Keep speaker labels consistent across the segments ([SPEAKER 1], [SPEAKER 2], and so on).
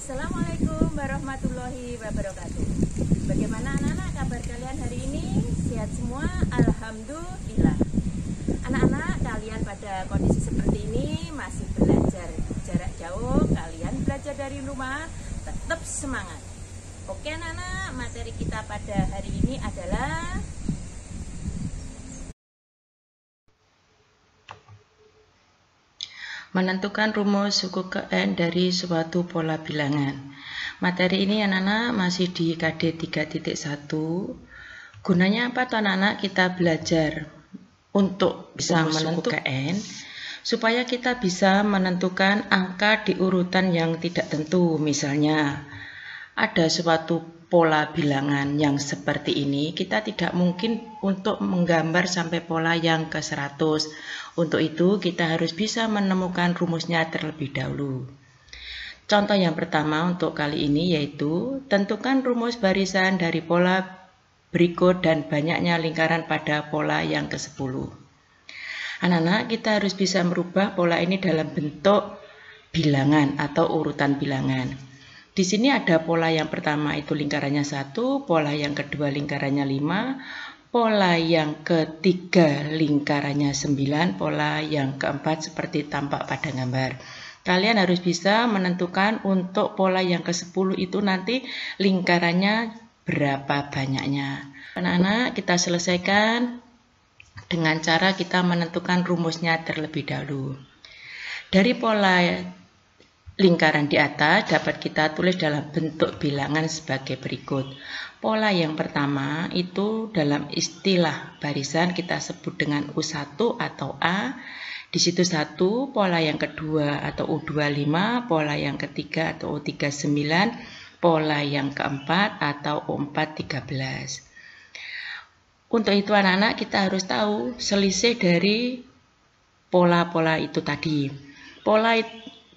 [SPEAKER 1] Assalamualaikum warahmatullahi wabarakatuh. Bagaimana anak-anak kabar kalian hari ini? Sehat semua? Alhamdulillah. Anak-anak kalian pada kondisi seperti ini masih belajar jarak jauh, kalian belajar dari rumah, tetap semangat. Oke anak-anak, materi kita pada hari ini adalah
[SPEAKER 2] menentukan rumus suku ke N dari suatu pola bilangan. Materi ini anak-anak masih di KD 3.1. Gunanya apa tuh anak-anak? Kita belajar untuk bisa menentukan N, supaya kita bisa menentukan angka di urutan yang tidak tentu. Misalnya ada suatu pola bilangan yang seperti ini, kita tidak mungkin untuk menggambar sampai pola yang ke 100. Untuk itu kita harus bisa menemukan rumusnya terlebih dahulu. Contoh yang pertama untuk kali ini yaitu tentukan rumus barisan dari pola berikut dan banyaknya lingkaran pada pola yang ke-10. Anak-anak, kita harus bisa merubah pola ini dalam bentuk bilangan atau urutan bilangan. Di sini ada pola yang pertama itu lingkarannya 1, pola yang kedua lingkarannya 5, pola yang ketiga lingkarannya 9, pola yang keempat seperti tampak pada gambar. Kalian harus bisa menentukan untuk pola yang ke-10 itu nanti lingkarannya berapa banyaknya. Anak-anak, kita selesaikan dengan cara kita menentukan rumusnya terlebih dahulu. Dari pola lingkaran di atas dapat kita tulis dalam bentuk bilangan sebagai berikut. Pola yang pertama itu dalam istilah barisan kita sebut dengan U1 atau A. Di situ 1, pola yang kedua atau U25, pola yang ketiga atau U39, pola yang keempat atau U413. Untuk itu anak-anak kita harus tahu selisih dari pola-pola itu tadi. Pola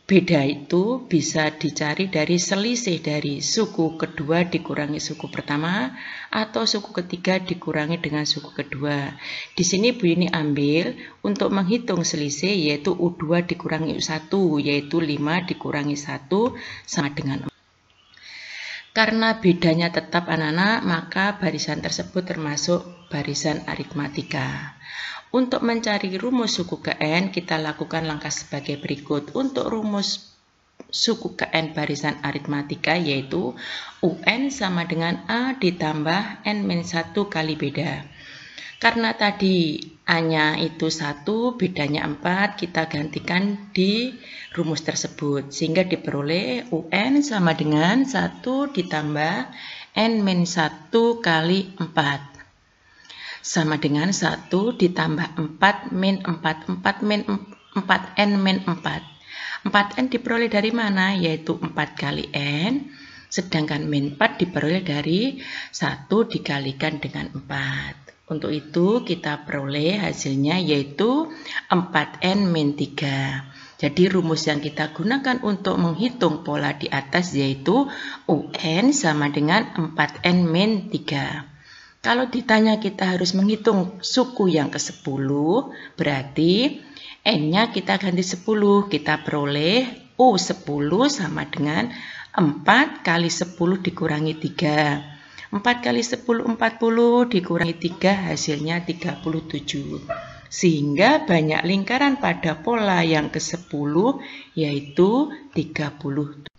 [SPEAKER 2] beda itu bisa dicari dari selisih dari suku kedua dikurangi suku pertama atau suku ketiga dikurangi dengan suku kedua. Di sini Bu Yuni ambil untuk menghitung selisih yaitu U2 dikurangi U1 yaitu 5 dikurangi 1 sama dengan 4. Karena bedanya tetap anak-anak, maka barisan tersebut termasuk barisan aritmatika. Untuk mencari rumus suku ke N, kita lakukan langkah sebagai berikut. Untuk rumus suku ke N barisan aritmatika yaitu UN sama dengan A ditambah N-1 kali beda. Karena tadi A-nya itu 1, bedanya 4, kita gantikan di rumus tersebut. Sehingga diperoleh UN sama dengan 1 ditambah N-1 kali 4. Sama dengan 1 ditambah 4 min 4, 4 min 4N min 4. 4N diperoleh dari mana? Yaitu 4 kali N, sedangkan min 4 diperoleh dari 1 dikalikan dengan 4. Untuk itu kita peroleh hasilnya yaitu 4N min 3. Jadi rumus yang kita gunakan untuk menghitung pola di atas yaitu UN sama dengan 4N min 3. Kalau ditanya kita harus menghitung suku yang ke-10, berarti N-nya kita ganti 10, kita peroleh U10 sama dengan 4 kali 10 dikurangi 3. 4 kali 10, 40 dikurangi 3 hasilnya 37. Sehingga banyak lingkaran pada pola yang ke-10 yaitu 30.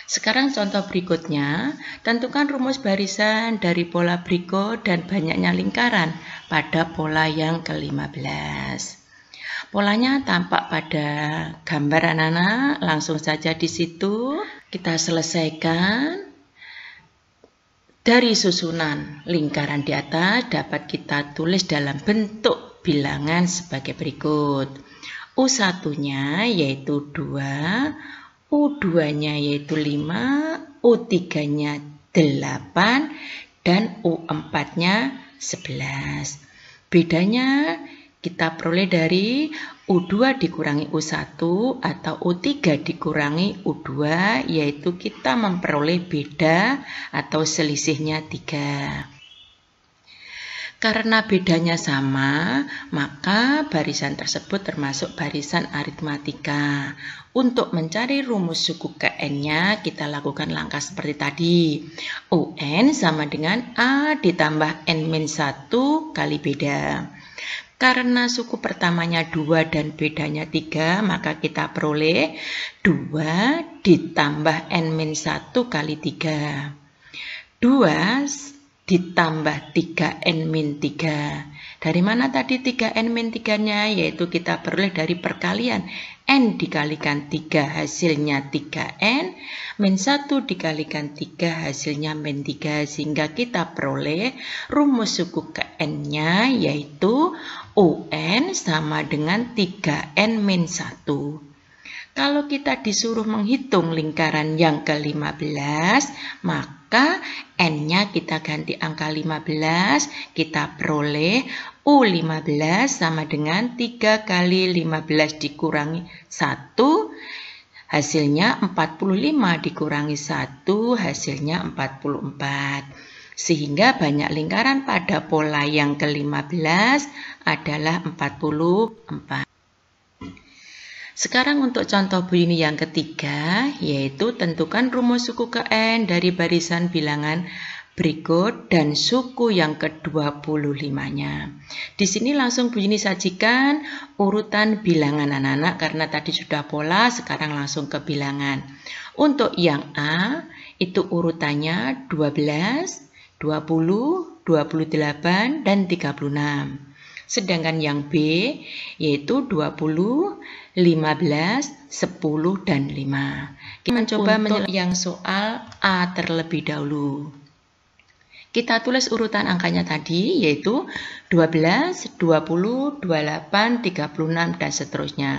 [SPEAKER 2] Sekarang contoh berikutnya, tentukan rumus barisan dari pola berikut dan banyaknya lingkaran pada pola yang ke-15. Polanya tampak pada gambar anak-anak, langsung saja di situ kita selesaikan. Dari susunan lingkaran di atas dapat kita tulis dalam bentuk bilangan sebagai berikut. U1-nya yaitu 2, U2-nya yaitu 5, U3-nya 8, dan U4-nya 11. Bedanya kita peroleh dari U2 dikurangi U1 atau U3 dikurangi U2, yaitu kita memperoleh beda atau selisihnya 3. Karena bedanya sama, maka barisan tersebut termasuk barisan aritmatika. Untuk mencari rumus suku ke N-nya, kita lakukan langkah seperti tadi. UN sama dengan A ditambah N-1 kali beda. Karena suku pertamanya 2 dan bedanya 3, maka kita peroleh 2 ditambah N-1 kali 3. 2 ditambah 3N-3. Dari mana tadi 3N-3-nya? Yaitu kita peroleh dari perkalian N dikalikan 3 hasilnya 3N, min 1 dikalikan 3 hasilnya min 3. Sehingga kita peroleh rumus suku ke N-nya yaitu UN sama dengan 3N min 1. Kalau kita disuruh menghitung lingkaran yang ke-15, maka N-nya kita ganti angka 15, kita peroleh U15 sama dengan 3 kali 15 dikurangi 1, hasilnya 45 dikurangi 1, hasilnya 44. Sehingga banyak lingkaran pada pola yang ke-15 adalah 44. Sekarang untuk contoh bunyi yang ketiga, yaitu tentukan rumus suku ke N dari barisan bilangan berikut dan suku yang ke-25-nya. Di sini langsung bunyi sajikan urutan bilangan anak-anak karena tadi sudah pola, sekarang langsung ke bilangan. Untuk yang A, itu urutannya 12, 20, 28, dan 36. Sedangkan yang B yaitu 20, 15, 10, dan 5. Kita mencoba untuk yang soal A terlebih dahulu. Kita tulis urutan angkanya tadi yaitu 12, 20, 28, 36, dan seterusnya.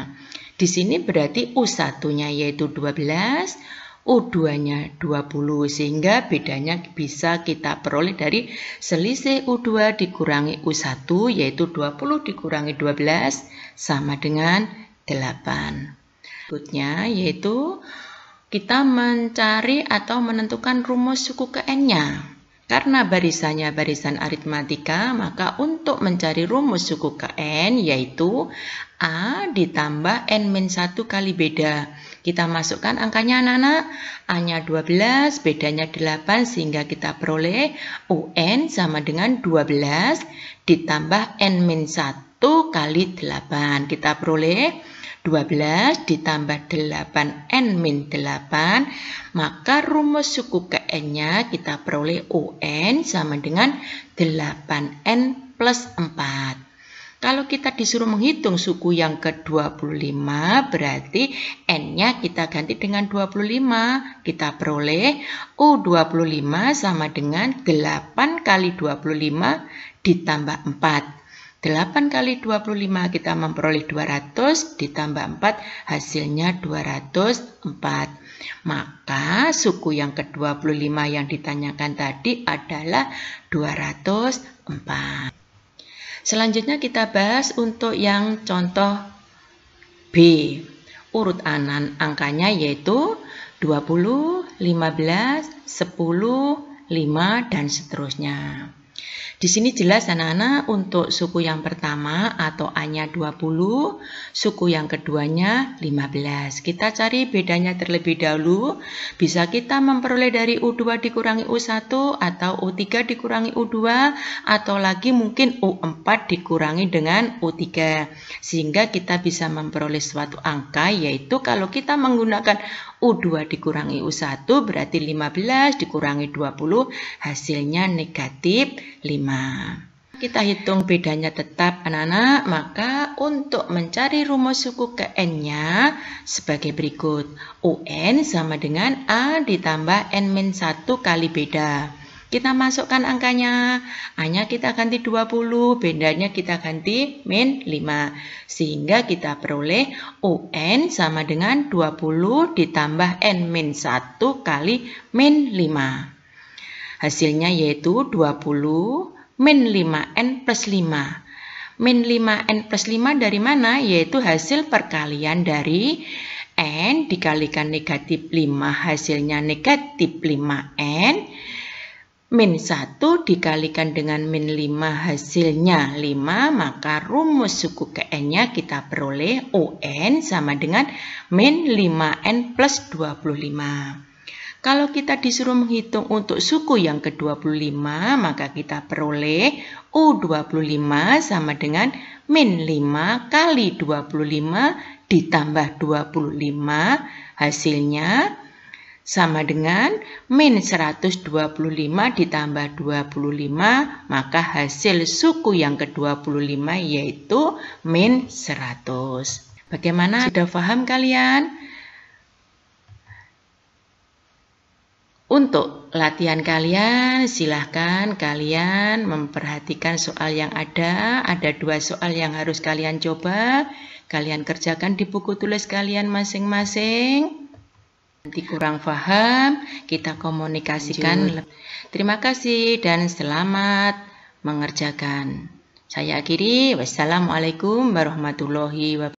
[SPEAKER 2] Di sini berarti U1-nya yaitu 12, U2-nya 20, sehingga bedanya bisa kita peroleh dari selisih U2 dikurangi U1, yaitu 20 dikurangi 12 sama dengan 8. Berikutnya yaitu kita mencari atau menentukan rumus suku ke N-nya. Karena barisannya barisan aritmatika, maka untuk mencari rumus suku ke N yaitu A ditambah N-1 kali beda. Kita masukkan angkanya anak-anak, A-nya 12, bedanya 8, sehingga kita peroleh UN sama dengan 12 ditambah N-1 kali 8. Kita peroleh 12 ditambah 8 N-8, maka rumus suku ke N-nya kita peroleh UN sama dengan 8N plus 4. Kalau kita disuruh menghitung suku yang ke-25, berarti N-nya kita ganti dengan 25. Kita peroleh U25 sama dengan 8 kali 25 ditambah 4. 8 kali 25 kita memperoleh 200, ditambah 4 hasilnya 204. Maka suku yang ke-25 yang ditanyakan tadi adalah 204. Selanjutnya kita bahas untuk yang contoh B. Urut angkanya yaitu 20, 15, 10, 5, dan seterusnya. Di sini jelas anak-anak untuk suku yang pertama atau A-nya 20, suku yang keduanya 15. Kita cari bedanya terlebih dahulu. Bisa kita memperoleh dari U2 dikurangi U1 atau U3 dikurangi U2 atau lagi mungkin U4 dikurangi dengan U3. Sehingga kita bisa memperoleh suatu angka yaitu kalau kita menggunakan U2 dikurangi U1 berarti 15 dikurangi 20 hasilnya negatif 5. Kita hitung bedanya tetap anak-anak, maka untuk mencari rumus suku ke N-nya sebagai berikut. UN sama dengan A ditambah N-1 kali beda. Kita masukkan angkanya, A-nya kita ganti 20, bedanya kita ganti min 5. Sehingga kita peroleh UN sama dengan 20 ditambah N-1 kali min 5. Hasilnya yaitu 20 min 5N plus 5. Min 5N plus 5 dari mana? Yaitu hasil perkalian dari N dikalikan negatif 5, hasilnya negatif 5N. min 1 dikalikan dengan min 5 hasilnya 5, maka rumus suku KN-nya kita peroleh UN sama dengan min 5N plus 25. Kalau kita disuruh menghitung untuk suku yang ke-25, maka kita peroleh U25 sama dengan min 5 kali 25 ditambah 25, hasilnya sama dengan min 125 ditambah 25, maka hasil suku yang ke-25 yaitu min 100. Bagaimana? Sudah paham kalian? Untuk latihan kalian, silahkan kalian memperhatikan soal yang ada. Ada 2 soal yang harus kalian coba. Kalian kerjakan di buku tulis kalian masing-masing. Nanti kurang paham, kita komunikasikan. Terima kasih dan selamat mengerjakan. Saya akhiri. Wassalamualaikum warahmatullahi wabarakatuh.